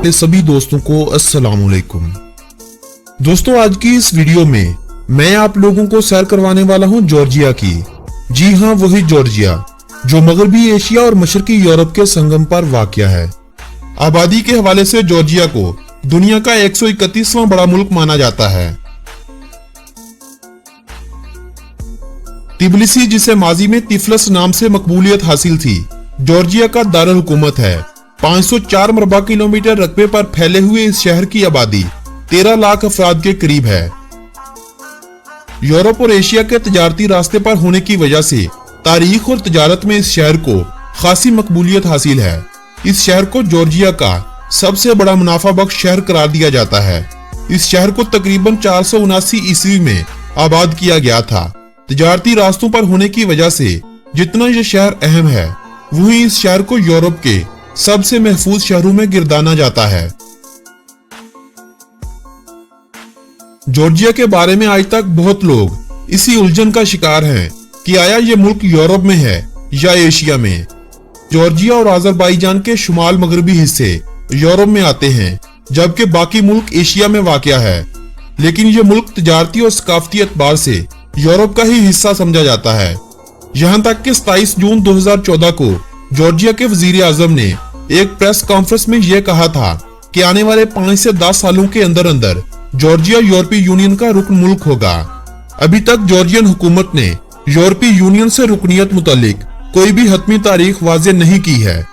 अपने सभी दोस्तों को अस्सलाम वालेकुम। दोस्तों, आज की इस वीडियो में मैं आप लोगों को सैर करवाने वाला हूं जॉर्जिया की। जी हां, वही जॉर्जिया जो मगरबी एशिया और मशरकी यूरोप के संगम पर वाक़या है। आबादी के हवाले से जॉर्जिया को दुनिया का 131वां बड़ा मुल्क माना जाता है। तिबिलिसी, जिसे माजी में तिफलस नाम से मकबूलियत हासिल थी, जॉर्जिया का दारुल हुकूमत है। 504 मरबा किलोमीटर रकबे पर फैले हुए इस शहर की आबादी 13 लाख अफराद के करीब है। यूरोप और एशिया के तजारती रास्ते पर होने की वजह से तारीख और तजारत में इस शहर को खासी मकबूलियत हासिल है। इस शहर को जॉर्जिया का सबसे बड़ा मुनाफा बख्श शहर करार दिया जाता है। इस शहर को तकरीबन 479 ईस्वी में आबाद किया गया था। तजारती रास्तों पर होने की वजह से जितना यह शहर अहम है, वहीं इस शहर को यूरोप के सबसे महफूज शहरों में गिरदाना जाता है। जॉर्जिया के बारे में आज तक बहुत लोग इसी उलझन का शिकार हैं कि आया ये मुल्क यूरोप में है या एशिया में। जॉर्जिया और अजरबैजान के शुमाल मगरबी हिस्से यूरोप में आते हैं, जबकि बाकी मुल्क एशिया में वाक़या है। लेकिन ये मुल्क तजारती और सकाफती एतबार से यूरोप का ही हिस्सा समझा जाता है। यहाँ तक कि 27 जून 2014 को जॉर्जिया के वजीर आजम ने एक प्रेस कॉन्फ्रेंस में यह कहा था कि आने वाले 5 से 10 सालों के अंदर अंदर जॉर्जिया यूरोपीय यूनियन का रुकन मुल्क होगा। अभी तक जॉर्जियन हुकूमत ने यूरोपीय यूनियन से रुकनियत मुतालिक कोई भी हतमी तारीख वाज़ेह नहीं की है।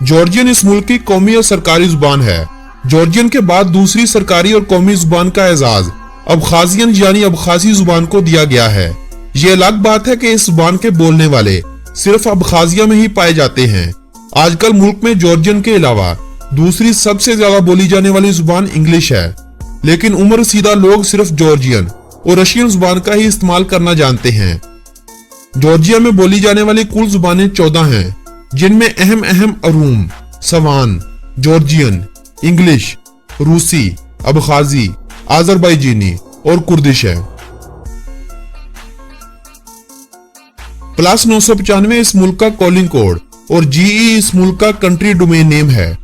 जॉर्जियन इस मुल्क की कौमी और सरकारी जुबान है। जॉर्जियन के बाद दूसरी सरकारी और कौमी जुबान का एजाज अबखाजियन यानी अबखाजी जुबान को दिया गया है। ये अलग बात है कि इस जुबान के बोलने वाले सिर्फ अबखाजिया में ही पाए जाते हैं। आजकल मुल्क में जॉर्जियन के अलावा दूसरी सबसे ज्यादा बोली जाने वाली जुबान इंग्लिश है, लेकिन उम्र सीधा लोग सिर्फ जॉर्जियन और रशियन जुबान का ही इस्तेमाल करना जानते हैं। जॉर्जिया में बोली जाने वाली कुल जुबानें 14 हैं, जिनमें अहम अरूम, सवान, जॉर्जियन, इंग्लिश, रूसी, अबखाजी, अजरबैजानी और कुर्दिश है। +995 इस मुल्क का कॉलिंग कोड और GE इस मुल्क का कंट्री डोमेन नेम है।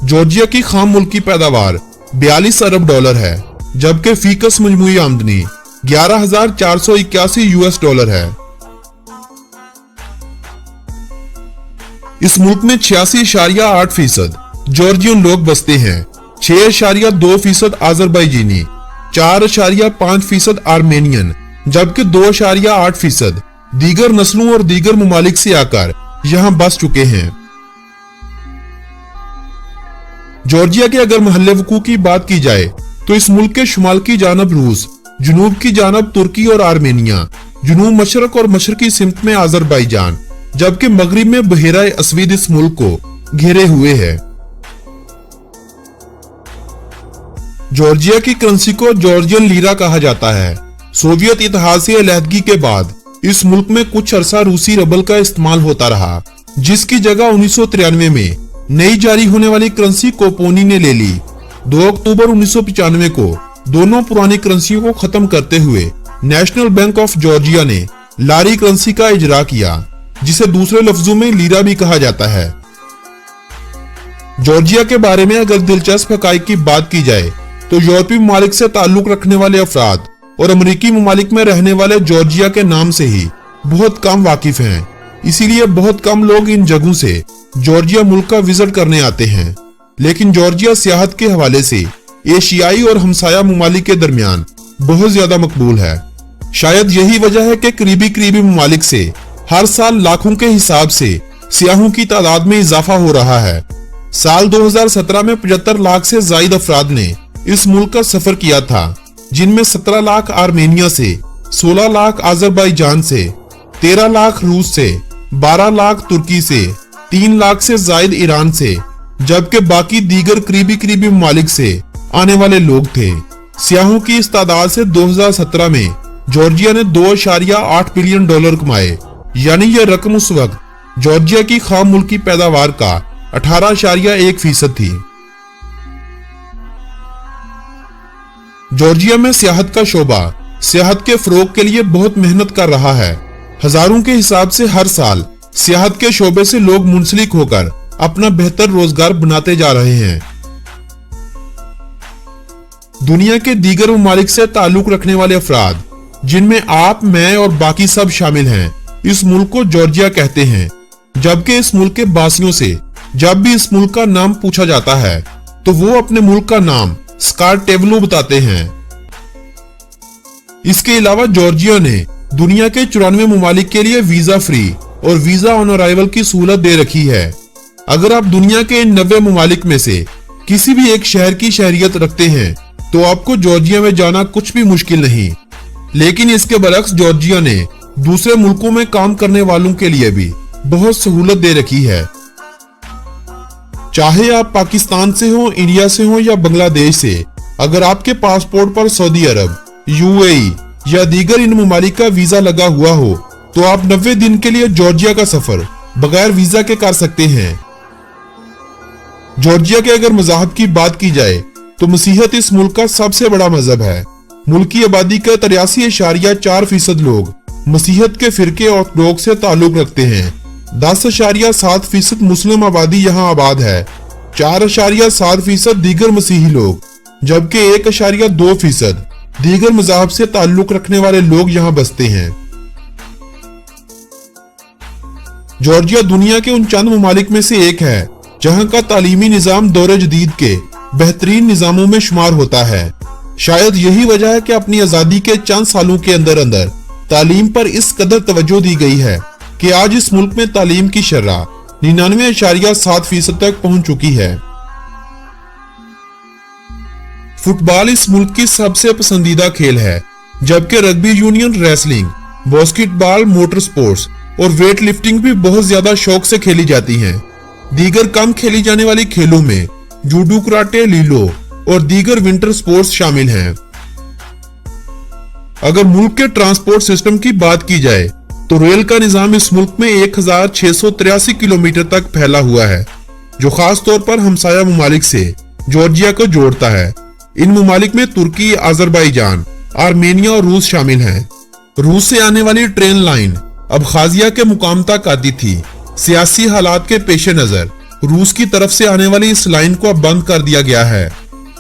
जॉर्जिया की खाम मुल्की पैदावार 42 अरब डॉलर है, जबकि फीकस मजमूई आमदनी 11,481 US डॉलर है। इस मुल्क में 86.8% जॉर्जियन लोग बसते हैं, 6.2% अजरबैजानी, 4.5% आर्मेनियन, जबकि 2.8% दीगर नस्लों और दीगर ममालिक से आकर यहां बस चुके हैं। जॉर्जिया के अगर महल्ले वकू की बात की जाए तो इस मुल्क के शुमाल की जानब रूस, जुनूब की जानब तुर्की और आर्मेनिया, जुनूब मशरक और मशरकी सिमत में अजरबैजान, जबकि मगरिब में बहेरा अस्वीद इस मुल्क को घेरे हुए है। जॉर्जिया की करेंसी को जॉर्जियन लीरा कहा जाता है। सोवियत इत्तेहाद से अलहदगी के बाद इस मुल्क में कुछ अरसा रूसी रबल का इस्तेमाल होता रहा, जिसकी जगह 1993 में नई जारी होने वाली करेंसी कोपोनी ने ले ली। 2 अक्टूबर 1995 को दोनों पुरानी करेंसियों को खत्म करते हुए नेशनल बैंक ऑफ जॉर्जिया ने लारी करेंसी का इजरा किया, जिसे दूसरे लफ्जों में लीरा भी कहा जाता है। जॉर्जिया के बारे में अगर दिलचस्प हकाइक की बात की जाए तो यूरोपीय ममालिक से ताल्लुक रखने वाले अफराद और अमरीकी ममालिक में रहने वाले जॉर्जिया के नाम से ही बहुत कम वाकिफ हैं। इसीलिए बहुत कम लोग इन जगहों से जॉर्जिया मुल्क का विजिट करने आते हैं। लेकिन जॉर्जिया सियाहत के हवाले से एशियाई और हमसाया ममालिक के दरमियान बहुत ज्यादा मकबूल है। शायद यही वजह है कि करीबी ममालिक से हर साल लाखों के हिसाब से सियाहों की तादाद में इजाफा हो रहा है। साल 2017 में 75 लाख से ज्यादा अफराद ने इस मुल्क का सफर किया था, जिनमें 17 लाख आर्मेनिया से, 16 लाख अजरबैजान से, 13 लाख रूस से, 12 लाख तुर्की से, 3 लाख से ज्यादा ईरान से, जबकि बाकी दीगर करीबी ममालिक से आने वाले लोग थे। सियाहों की इस तादाद से 2017 में जॉर्जिया ने 2.8 बिलियन डॉलर कमाए, यानी यह रकम उस वक्त जॉर्जिया की खाम मुल्की पैदावार का 18.1% थी। जॉर्जिया में सियाहत का शोबा सियाहत के फरोग के लिए बहुत मेहनत कर रहा है। हजारों के हिसाब से हर साल सियाहत के शोबे से लोग मुंसलिक होकर अपना बेहतर रोजगार बनाते जा रहे हैं। दुनिया के दीगर ममालिक से ताल्लुक रखने वाले अफराद, जिनमें आप, मैं और बाकी सब शामिल हैं, इस मुल्क को जॉर्जिया कहते हैं। जबकि इस मुल्क के बासियों से जब भी इस मुल्क का नाम पूछा जाता है तो वो अपने मुल्क का नाम स्कारटेवलो बताते हैं। इसके अलावा जॉर्जिया ने दुनिया के 94 ममालिक के लिए वीजा फ्री और वीजा ऑन अराइवल की सहूलत दे रखी है। अगर आप दुनिया के इन 90 ममालिक में से किसी भी एक शहर की शहरियत रखते हैं तो आपको जॉर्जिया में जाना कुछ भी मुश्किल नहीं। लेकिन इसके बरक्स जॉर्जिया ने दूसरे मुल्कों में काम करने वालों के लिए भी बहुत सहूलत दे रखी है। चाहे आप पाकिस्तान से हो, इंडिया से हो या बांग्लादेश से, अगर आपके पासपोर्ट पर सऊदी अरब, यूएई या दीगर इन ममालिक का वीजा लगा हुआ हो तो आप 90 दिन के लिए जॉर्जिया का सफर बगैर वीजा के कर सकते हैं। जॉर्जिया के अगर मज़हब की बात की जाए तो मसीहत इस मुल्क का सबसे बड़ा मजहब है। मुल्क की आबादी का 83.4% लोग मसीहत के फिरके ऑर्थोडॉक्स से ताल्लुक रखते हैं। 10.7% मुस्लिम आबादी यहाँ आबाद है। 4.7% दीगर मसीही लोग, जबकि 1.2% दीगर मज़हब से ताल्लुक रखने वाले लोग यहाँ बसते हैं। जॉर्जिया दुनिया के उन चंद ममालिक में से एक है जहाँ का तालीमी निजाम दौरे जदीद के बेहतरीन निजामों में शुमार होता है। शायद यही वजह है कि अपनी आजादी के चंद सालों के अंदर अंदर तालीम पर इस कदर तवज्जो दी गई है कि आज इस मुल्क में तालीम की शरह 99.7% तक पहुंच चुकी है। फुटबॉल इस मुल्क की सबसे पसंदीदा खेल है, जबकि rugby union, wrestling, basketball, motor sports और वेट लिफ्टिंग भी बहुत ज्यादा शौक से खेली जाती हैं। दीगर कम खेली जाने वाली खेलों में जूडो, कराटे, लीलो और दीगर विंटर स्पोर्ट्स शामिल हैं। अगर मुल्क के ट्रांसपोर्ट सिस्टम की बात की जाए तो रेल का निजाम इस मुल्क में 1683 किलोमीटर तक फैला हुआ है, जो खास तौर पर हमसाया ममालिक से जॉर्जिया को जोड़ता है। इन ममालिक में तुर्की, अजरबैजान, आर्मेनिया और रूस शामिल हैं। रूस से आने वाली ट्रेन लाइन अबखाजिया के मुकाम तक आती थी। सियासी हालात के पेश नजर रूस की तरफ से आने वाली इस लाइन को अब बंद कर दिया गया है।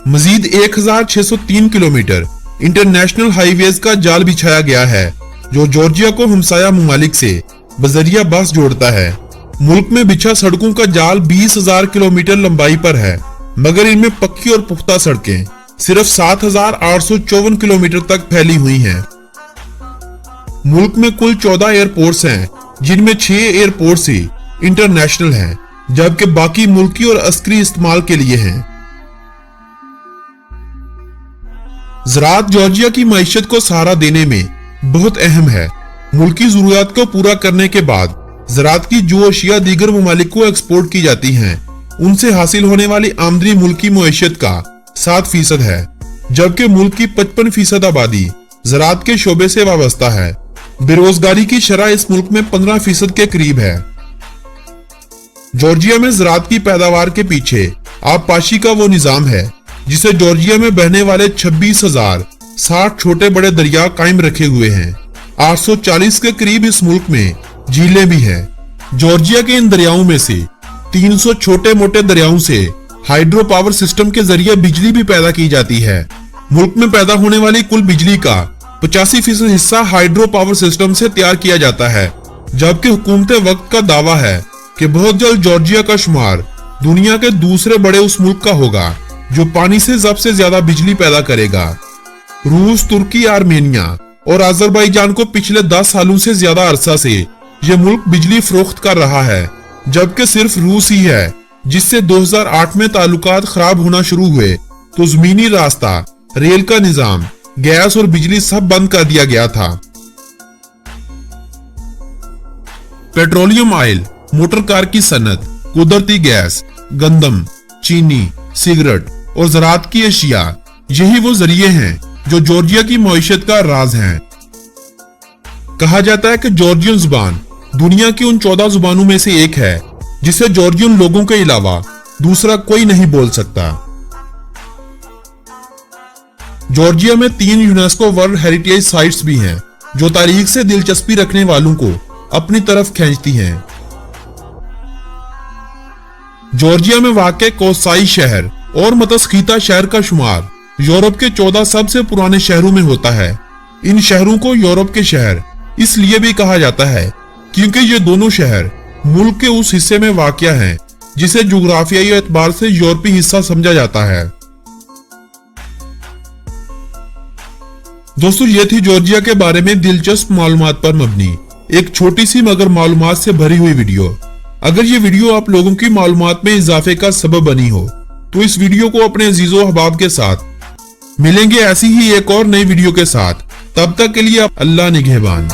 मजीद 1603 किलोमीटर इंटरनेशनल हाईवेज का जाल बिछाया गया है, जो जॉर्जिया को हमसाया ममालिक से बजरिया बस जोड़ता है। मुल्क में बिछा सड़कों का जाल 20,000 किलोमीटर लंबाई पर है, मगर इनमें पक्की और पुख्ता सड़कें सिर्फ 7,854 किलोमीटर तक फैली हुई हैं। मुल्क में कुल 14 एयरपोर्ट्स हैं, जिनमें 6 एयरपोर्ट्स ही इंटरनेशनल हैं, जबकि बाकी मुल्की और अस्करी इस्तेमाल के लिए हैं। ज़राअत जॉर्जिया की मईशत को सहारा देने में बहुत अहम है। मुल्की जरूरियात को पूरा करने के बाद ज़राअत की जो अशिया दीगर ममालिक को एक्सपोर्ट की जाती हैं, उनसे हासिल होने वाली आमदनी मुल्की मईशत का 7% है, जबकि मुल्क की 55% आबादी ज़राअत के शोबे से वाबस्ता है। बेरोजगारी की शरह इस मुल्क में 15% के करीब है। जॉर्जिया में ज़राअत की पैदावार के पीछे आबपाशी का वो निजाम है जिसे जॉर्जिया में बहने वाले 26,060 छोटे बड़े दरिया कायम रखे हुए हैं। 840 के करीब इस मुल्क में झीलें भी हैं। जॉर्जिया के इन दरियाओं में से 300 छोटे मोटे दरियाओं से हाइड्रो पावर सिस्टम के जरिए बिजली भी पैदा की जाती है। मुल्क में पैदा होने वाली कुल बिजली का 85% हिस्सा हाइड्रो पावर सिस्टम से तैयार किया जाता है, जबकि हुकूमत वक्त का दावा है कि बहुत जल्द जॉर्जिया का शुमार दुनिया के दूसरे बड़े उस मुल्क का होगा जो पानी से सबसे ज्यादा बिजली पैदा करेगा। रूस, तुर्की, आर्मेनिया और अजरबैजान को पिछले 10 सालों से ज्यादा अरसा से ये मुल्क बिजली फरोख्त कर रहा है, जबकि सिर्फ रूस ही है जिससे 2008 में ताल्लुकात खराब होना शुरू हुए तो जमीनी रास्ता, रेल का निजाम, गैस और बिजली सब बंद कर दिया गया था। पेट्रोलियम ऑयल, मोटर कार की सनत, कुदरती गैस, गंदम, चीनी, सिगरेट और ज़राअत की अशिया, यही वो जरिए हैं जो जॉर्जिया की मईशत का राज हैं। कहा जाता है कि जॉर्जियन जुबान दुनिया की उन 14 जुबानों में से एक है जिसे जॉर्जियन लोगों के अलावा दूसरा कोई नहीं बोल सकता। जॉर्जिया में 3 यूनेस्को वर्ल्ड हेरिटेज साइट्स भी हैं जो तारीख से दिलचस्पी रखने वालों को अपनी तरफ खींचती हैं। जॉर्जिया में वाक़ कोसाई शहर और मतस्कीता शहर का शुमार यूरोप के 14 सबसे पुराने शहरों में होता है। इन शहरों को यूरोप के शहर इसलिए भी कहा जाता है क्योंकि ये दोनों शहर मुल्क के उस हिस्से में वाक़ हैं जिसे जुग्राफियाई एतबार से यूरोपी हिस्सा समझा जाता है। दोस्तों, ये थी जॉर्जिया के बारे में दिलचस्प मालूमात पर मबनी एक छोटी सी मगर मालूमात से भरी हुई वीडियो। अगर ये वीडियो आप लोगों की मालूमात में इजाफे का सबब बनी हो तो इस वीडियो को अपने अजीजों अहबाब के साथ मिलेंगे ऐसी ही एक और नई वीडियो के साथ। तब तक के लिए अल्लाह निगहबान।